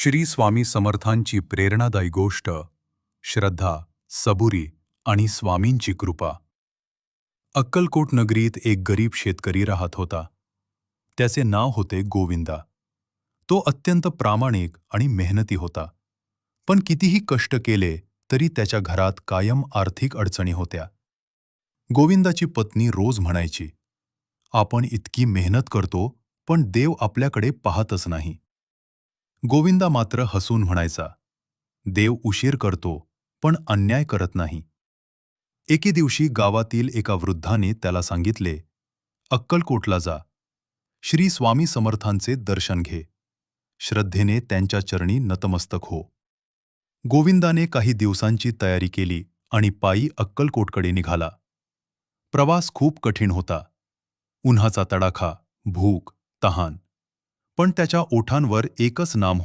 श्री स्वामी समर्थांची प्रेरणादायी गोष्ट. श्रद्धा, सबुरी आणि स्वामींची कृपा. अक्कलकोट नगरीत एक गरीब शेतकरी राहत होता. त्याचे नाव होते गोविंदा. तो अत्यंत प्रामाणिक आणि मेहनती होता. पण कितीही कष्ट केले तरी त्याच्या घरात कायम आर्थिक अडचणी होत्या. गोविंदाची पत्नी रोज म्हणायची, "आपण इतकी मेहनत करतो, पण देव आपल्याकडे पाहतच नाही." गोविंदा मात्र हसून म्हणायचा, "देव उशीर करतो, पण अन्याय करत नाही." एके दिवशी गावातील एका वृद्धाने त्याला सांगितले, "अक्कलकोटला जा. श्री स्वामी समर्थांचे दर्शन घे. श्रद्धेने त्यांच्या चरणी नतमस्तक हो." गोविंदाने काही दिवसांची तयारी केली आणि पायी अक्कलकोटकडे निघाला. प्रवास खूप कठीण होता. उन्हाचा तडाखा, भूक, तहान. पण त्याच्या ओठांवर एकच नाम होते.